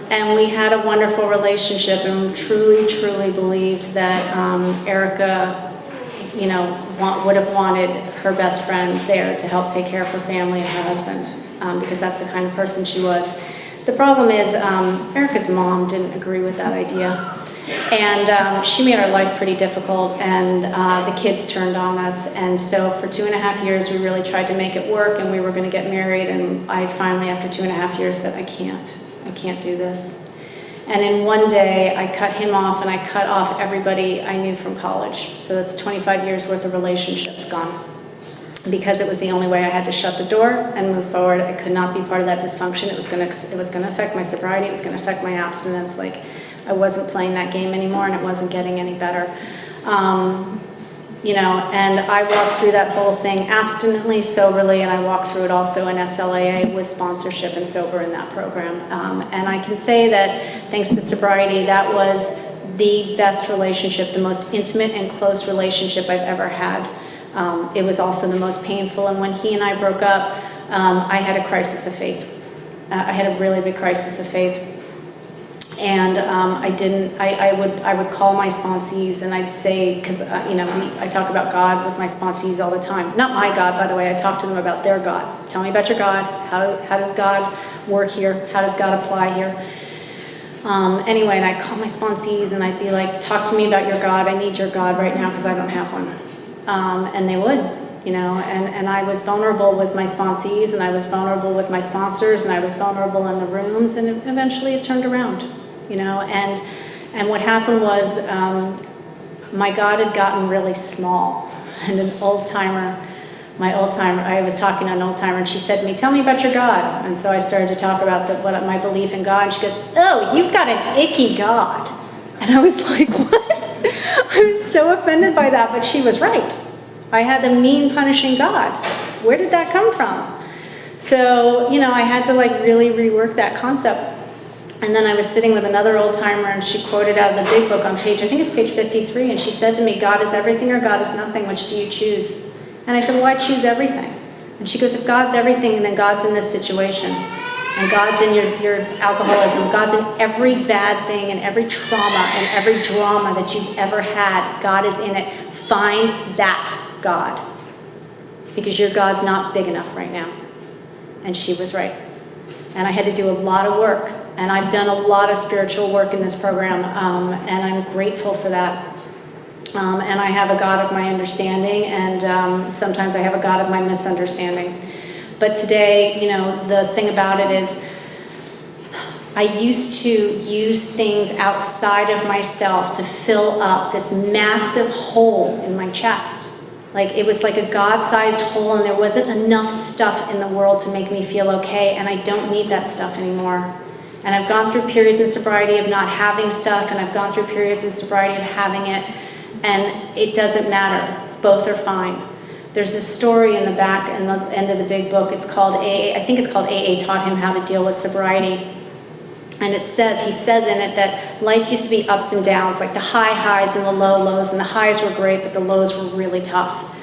And we had a wonderful relationship, and truly, truly believed that Erica, you know, would have wanted her best friend there to help take care of her family and her husband, because that's the kind of person she was. The problem is, Erica's mom didn't agree with that idea. And she made our life pretty difficult, and the kids turned on us. And so for 2.5 years, we really tried to make it work, and we were going to get married. And I finally, after 2.5 years, said, I can't do this. And in one day, I cut him off, and I cut off everybody I knew from college. So that's 25 years worth of relationships gone. Because it was the only way I had to shut the door and move forward. I could not be part of that dysfunction. It was going to affect my sobriety. It was going to affect my abstinence. Like, I wasn't playing that game anymore, and it wasn't getting any better. You know, and I walked through that whole thing abstinently, soberly, and I walked through it also in SLA with sponsorship and sober in that program. And I can say that thanks to sobriety, that was the best relationship, the most intimate and close relationship I've ever had. It was also the most painful, and when he and I broke up, I had a crisis of faith. I had a really big crisis of faith. And I would call my sponsees, and I'd say, because you know, I talk about God with my sponsees all the time. Not my God, by the way. I talk to them about their God. Tell me about your God. How does God work here? How does God apply here? Anyway, and I'd call my sponsees, and I'd be like, talk to me about your God. I need your God right now because I don't have one. And they would, you know, and I was vulnerable with my sponsees, and I was vulnerable with my sponsors, and I was vulnerable in the rooms, and eventually it turned around. You know, and what happened was my God had gotten really small, and I was talking to an old timer, and she said to me, tell me about your God. And so I started to talk about my belief in God, and she goes, oh, you've got an icky God. And I was like, what? I was so offended by that, but she was right. I had the mean, punishing God. Where did that come from? So, you know, I had to like really rework that concept. And then I was sitting with another old timer, and she quoted out of the big book on page, I think it's page 53, and she said to me, God is everything or God is nothing, which do you choose? And I said, well, I choose everything. And she goes, if God's everything, then God's in this situation. And God's in your alcoholism. God's in every bad thing and every trauma and every drama that you've ever had. God is in it. Find that God. Because your God's not big enough right now. And she was right. And I had to do a lot of work. And I've done a lot of spiritual work in this program, and I'm grateful for that. And I have a God of my understanding, and sometimes I have a God of my misunderstanding. But today, you know, the thing about it is, I used to use things outside of myself to fill up this massive hole in my chest. Like, it was like a God-sized hole, and there wasn't enough stuff in the world to make me feel okay, and I don't need that stuff anymore. And I've gone through periods in sobriety of not having stuff, and I've gone through periods in sobriety of having it, and it doesn't matter. Both are fine. There's this story in the back and the end of the big book. It's called AA. I think it's called AA Taught Him How to Deal with Sobriety. And he says in it that life used to be ups and downs, like the high highs and the low lows, and the highs were great, but the lows were really tough.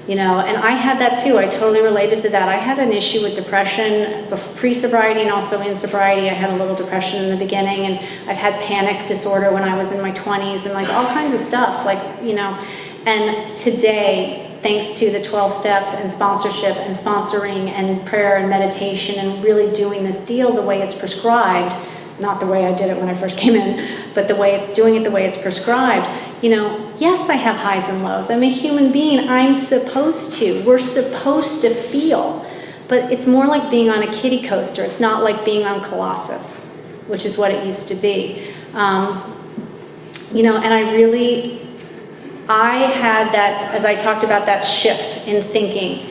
You know, and I had that too. I totally related to that. I had an issue with depression pre-sobriety and also in sobriety. I had a little depression in the beginning, and I've had panic disorder when I was in my 20s, and like all kinds of stuff, like, you know. And today, thanks to the 12 steps and sponsorship and sponsoring and prayer and meditation and really doing this deal the way it's prescribed, not the way I did it when I first came in, but the way it's doing it the way it's prescribed. You know, yes, I have highs and lows. I'm a human being. I'm supposed to. We're supposed to feel. But it's more like being on a kiddie coaster. It's not like being on Colossus, which is what it used to be. You know, and I had that, as I talked about that shift in thinking.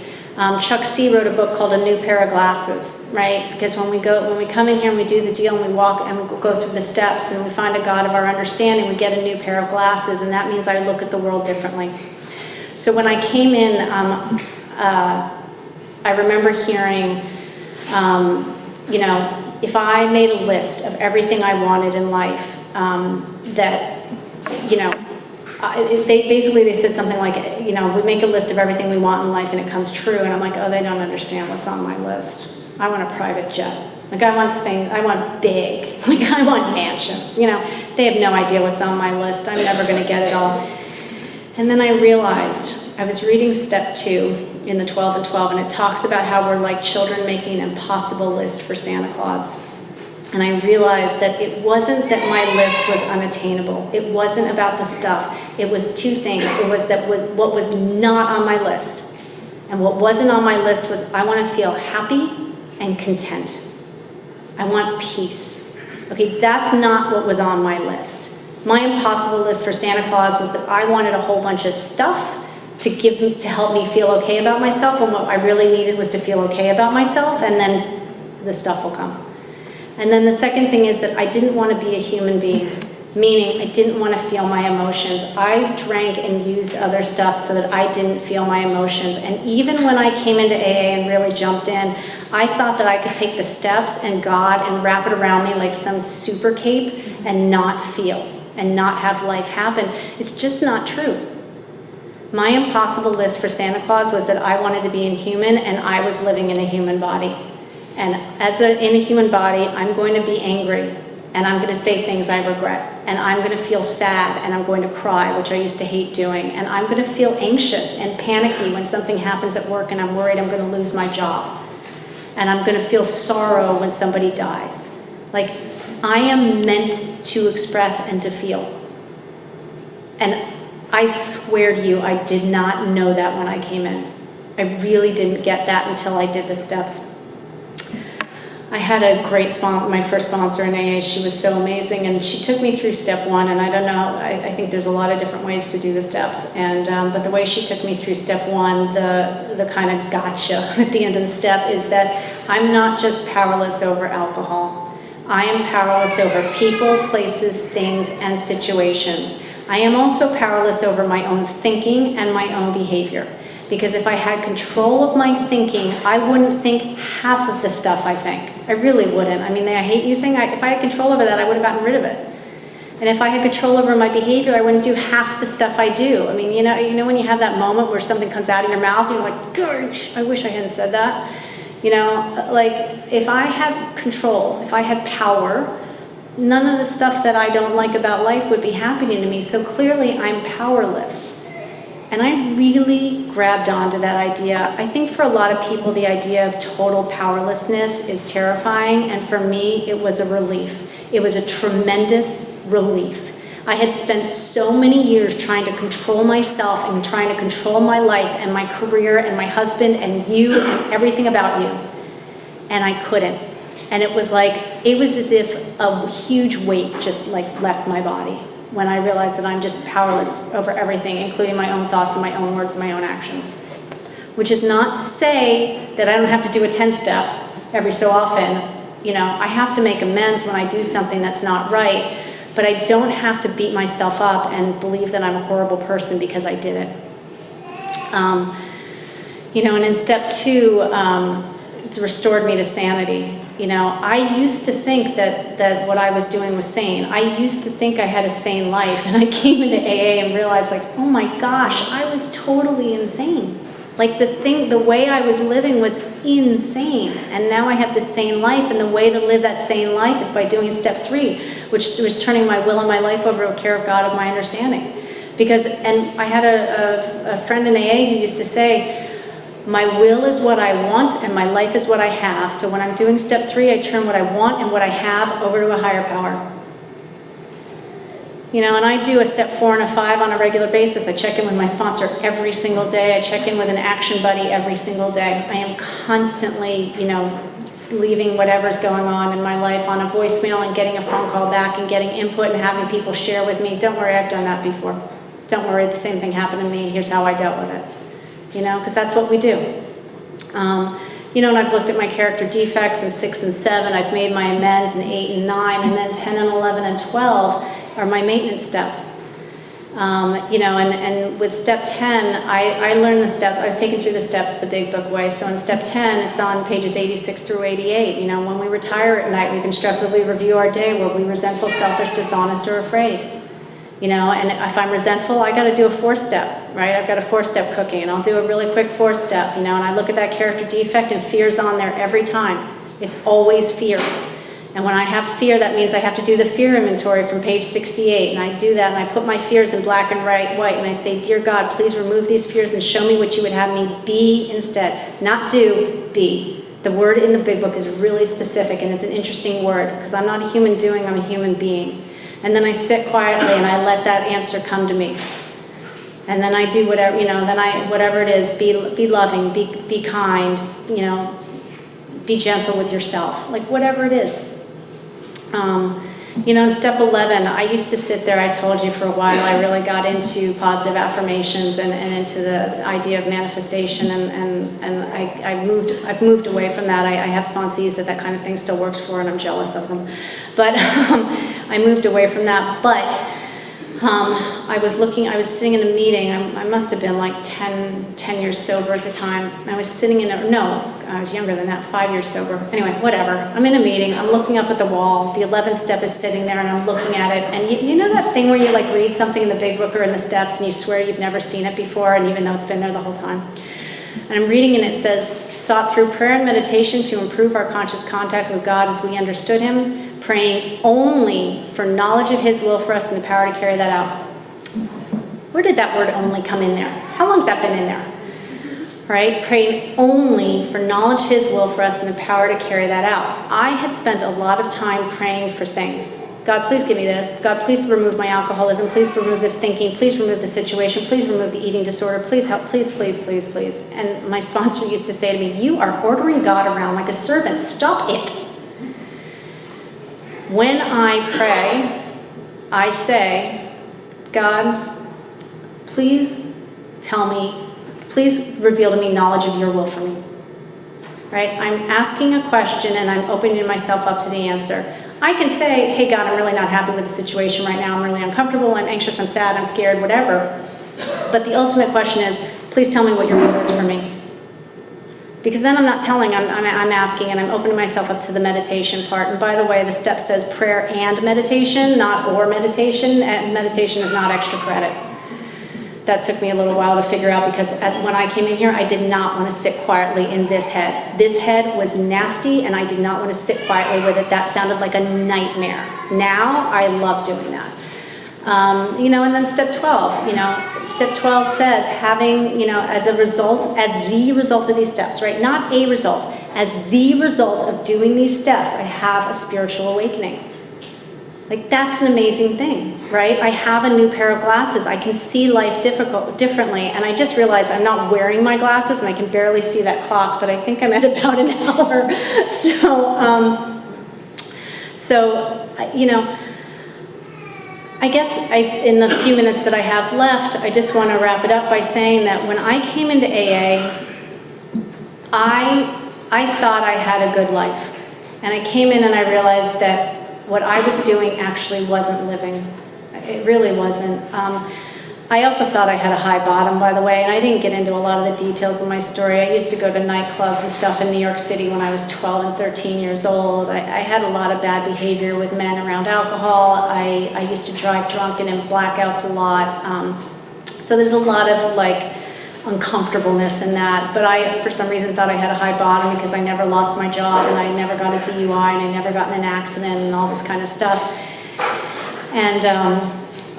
Chuck C. wrote a book called A New Pair of Glasses, right? Because when we come in here and we do the deal and we walk and we go through the steps and we find a God of our understanding, we get a new pair of glasses, and that means I look at the world differently. So when I came in, I remember hearing, you know, if I made a list of everything I wanted in life, that, you know, they said something like, you know, we make a list of everything we want in life and it comes true. And I'm like, oh, they don't understand what's on my list. I want a private jet. Like I want things, I want big, like I want mansions, you know. They have no idea what's on my list. I'm never gonna get it all. And then I realized, I was reading step 2 in the 12 and 12, and it talks about how we're like children making an impossible list for Santa Claus. And I realized that it wasn't that my list was unattainable. It wasn't about the stuff. It was 2 things. It was that what was not on my list. And what wasn't on my list was I want to feel happy and content. I want peace. Okay, that's not what was on my list. My impossible list for Santa Claus was that I wanted a whole bunch of stuff to help me feel okay about myself, and what I really needed was to feel okay about myself, and then the stuff will come. And then the second thing is that I didn't want to be a human being, meaning I didn't want to feel my emotions. I drank and used other stuff so that I didn't feel my emotions. And even when I came into AA and really jumped in, I thought that I could take the steps and God and wrap it around me like some super cape and not feel and not have life happen. It's just not true. My impossible list for Santa Claus was that I wanted to be inhuman, and I was living in a human body. And in a human body, I'm going to be angry, and I'm going to say things I regret, and I'm going to feel sad, and I'm going to cry, which I used to hate doing, and I'm going to feel anxious and panicky when something happens at work and I'm worried I'm going to lose my job, and I'm going to feel sorrow when somebody dies. Like, I am meant to express and to feel. And I swear to you, I did not know that when I came in. I really didn't get that until I did the steps. I had a great my first sponsor in AA. She was so amazing, and she took me through step 1, and I don't know, I think there's a lot of different ways to do the steps, and but the way she took me through step 1, the kind of gotcha at the end of the step is that I'm not just powerless over alcohol. I am powerless over people, places, things, and situations. I am also powerless over my own thinking and my own behavior. Because if I had control of my thinking, I wouldn't think half of the stuff I think. I really wouldn't. I mean, the I hate you thing, if I had control over that, I would have gotten rid of it. And if I had control over my behavior, I wouldn't do half the stuff I do. I mean, you know when you have that moment where something comes out of your mouth, and you're like, gosh, I wish I hadn't said that. You know, like, if I had control, if I had power, none of the stuff that I don't like about life would be happening to me. So clearly, I'm powerless. And I really grabbed onto that idea. I think for a lot of people, the idea of total powerlessness is terrifying, and for me, it was a relief. It was a tremendous relief. I had spent so many years trying to control myself and trying to control my life and my career and my husband and you and everything about you, and I couldn't. And it was as if a huge weight just left my body when I realized that I'm just powerless over everything, including my own thoughts and my own words and my own actions. Which is not to say that I don't have to do a 10-step every so often. You know, I have to make amends when I do something that's not right, but I don't have to beat myself up and believe that I'm a horrible person because I did it. And in step 2, it's restored me to sanity. You know, I used to think that what I was doing was sane. I used to think I had a sane life, and I came into AA and realized, oh my gosh, I was totally insane. Like the way I was living was insane, and now I have this sane life, and the way to live that sane life is by doing step 3, which was turning my will and my life over to the care of God of my understanding. And I had a friend in AA who used to say, my will is what I want, and my life is what I have. So when I'm doing step 3, I turn what I want and what I have over to a higher power. You know, and I do a step 4 and a 5 on a regular basis. I check in with my sponsor every single day. I check in with an action buddy every single day. I am constantly, leaving whatever's going on in my life on a voicemail and getting a phone call back and getting input and having people share with me. Don't worry, I've done that before. Don't worry, the same thing happened to me. Here's how I dealt with it. Because that's what we do. And I've looked at my character defects in 6 and 7. I've made my amends in 8 and 9, and then 10 and 11 and 12 are my maintenance steps. And with step 10, I learned the step. I was taken through the steps the Big Book way. So in step 10, it's on pages 86 through 88. When we retire at night, we constructively review our day. Were we resentful, selfish, dishonest, or afraid? And if I'm resentful, I got to do a 4-step, right? I've got a 4-step cooking, and I'll do a really quick 4-step, and I look at that character defect, and fear's on there every time. It's always fear. And when I have fear, that means I have to do the fear inventory from page 68. And I do that, and I put my fears in black and white, and I say, dear God, please remove these fears and show me what you would have me be instead. Not do, be. The word in the big book is really specific, and it's an interesting word, because I'm not a human doing, I'm a human being. And then I sit quietly, and I let that answer come to me. And then I do whatever, whatever it is, be loving, be kind, be gentle with yourself, like whatever it is. In step 11, I used to sit there, I told you for a while, I really got into positive affirmations and into the idea of manifestation, and I've moved away from that. I have sponsees that kind of thing still works for, and I'm jealous of them. But I moved away from that. But I was sitting in a meeting, I must have been like 10 years sober at the time. I was sitting I was younger than that, 5 years sober. Anyway, whatever. I'm in a meeting, I'm looking up at the wall, the 11th step is sitting there and I'm looking at it. And you know that thing where you like read something in the big book or in the steps and you swear you've never seen it before, and even though it's been there the whole time. And I'm reading and it says, sought through prayer and meditation to improve our conscious contact with God as we understood Him, praying only for knowledge of His will for us and the power to carry that out. Where did that word only come in there? How long's that been in there? Right? Praying only for knowledge of His will for us and the power to carry that out. I had spent a lot of time praying for things. God, please give me this. God, please remove my alcoholism. Please remove this thinking. Please remove the situation. Please remove the eating disorder. Please help. Please, please, please, please. And my sponsor used to say to me, you are ordering God around like a servant. Stop it. When I pray, I say, God, please tell me, please reveal to me knowledge of your will for me. Right? I'm asking a question and I'm opening myself up to the answer. I can say, hey God, I'm really not happy with the situation right now. I'm really uncomfortable. I'm anxious. I'm sad. I'm scared, whatever. But the ultimate question is, please tell me what your will is for me. Because then I'm not telling, I'm asking, and I'm opening myself up to the meditation part. And by the way, the step says prayer and meditation, not or meditation. And meditation is not extra credit. That took me a little while to figure out, because when I came in here, I did not want to sit quietly in this head. This head was nasty, and I did not want to sit quietly with it. That sounded like a nightmare. Now, I love doing that. And then step 12, step 12 says having, as the result of these steps, right? Not a result, as the result of doing these steps, I have a spiritual awakening. Like, that's an amazing thing, right? I have a new pair of glasses. I can see life differently. And I just realized I'm not wearing my glasses and I can barely see that clock, but I think I'm at about an hour. I guess in the few minutes that I have left, I just want to wrap it up by saying that when I came into AA, I thought I had a good life. And I came in and I realized that what I was doing actually wasn't living. It really wasn't. I also thought I had a high bottom, by the way, and I didn't get into a lot of the details of my story. I used to go to nightclubs and stuff in New York City when I was 12 and 13 years old. I had a lot of bad behavior with men around alcohol. I used to drive drunk and in blackouts a lot. So there's a lot of uncomfortableness in that. But I, for some reason, thought I had a high bottom because I never lost my job and I never got a DUI and I never got in an accident and all this kind of stuff. And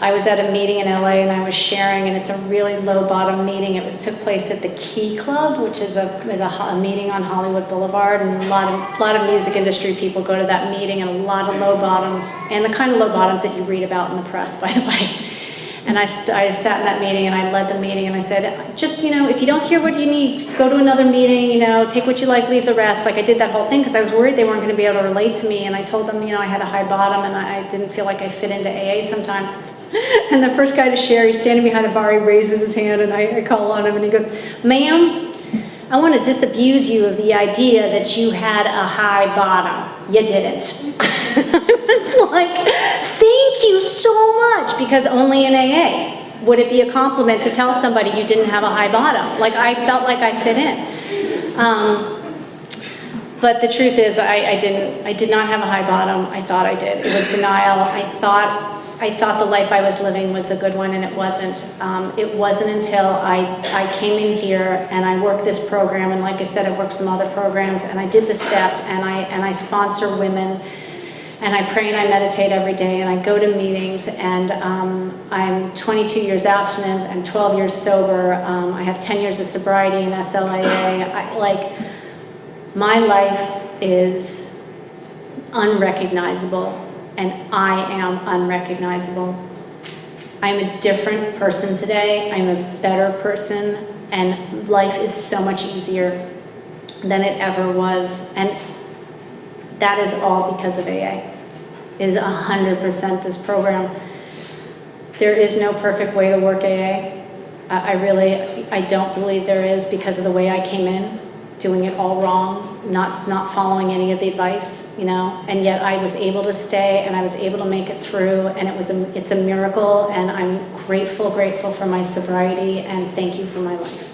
I was at a meeting in LA and I was sharing, and it's a really low bottom meeting. It took place at the Key Club, which is a meeting on Hollywood Boulevard, and a lot of music industry people go to that meeting, and a lot of low bottoms, and the kind of low bottoms that you read about in the press, by the way. And I sat in that meeting and I led the meeting and I said, just, if you don't hear what you need, go to another meeting, take what you like, leave the rest. Like, I did that whole thing because I was worried they weren't going to be able to relate to me. And I told them, I had a high bottom and I didn't feel like I fit into AA sometimes. And the first guy to share, he's standing behind a bar, he raises his hand and I call on him and he goes, ma'am, I want to disabuse you of the idea that you had a high bottom. You didn't. I was like, thank you so much, because only in AA would it be a compliment to tell somebody you didn't have a high bottom. Like, I felt like I fit in. But the truth is, I did not have a high bottom. I thought I did. It was denial. I I thought the life I was living was a good one, and it wasn't. It wasn't until I came in here and I worked this program, and like I said, I've worked some other programs, and I did the steps, and I sponsor women, and I pray and I meditate every day, and I go to meetings, and I'm 22 years abstinent, I'm 12 years sober, I have 10 years of sobriety in SLA. My life is unrecognizable, and I am unrecognizable. I'm a different person today, I'm a better person, and life is so much easier than it ever was, and that is all because of AA. It is 100% this program. There is no perfect way to work AA. I don't believe there is, because of the way I came in, doing it all wrong, not following any of the advice, you know, and yet I was able to stay and I was able to make it through, and it's a miracle, and I'm grateful for my sobriety, and thank you for my life.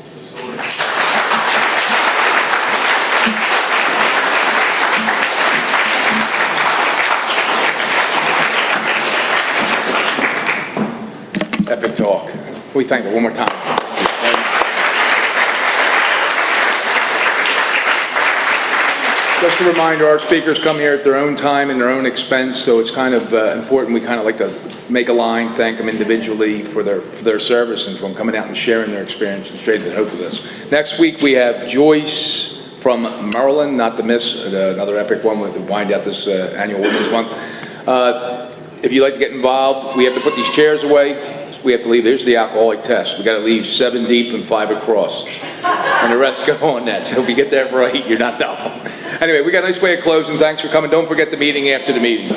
Epic talk. We thank her one more time. Just a reminder, our speakers come here at their own time and their own expense, so it's kind of important. We kind of like to make a line, thank them individually for their service and from coming out and sharing their experience and straight to hope with us. Next week we have Joyce from Maryland, not to miss, another epic one to wind out this annual Women's Month. If you'd like to get involved, we have to put these chairs away. We have to leave. There's the alcoholic test. We got to leave 7 deep and 5 across, and the rest go on that. So if you get that right, you're not dumb. Anyway, we got a nice way of closing. Thanks for coming. Don't forget the meeting after the meeting.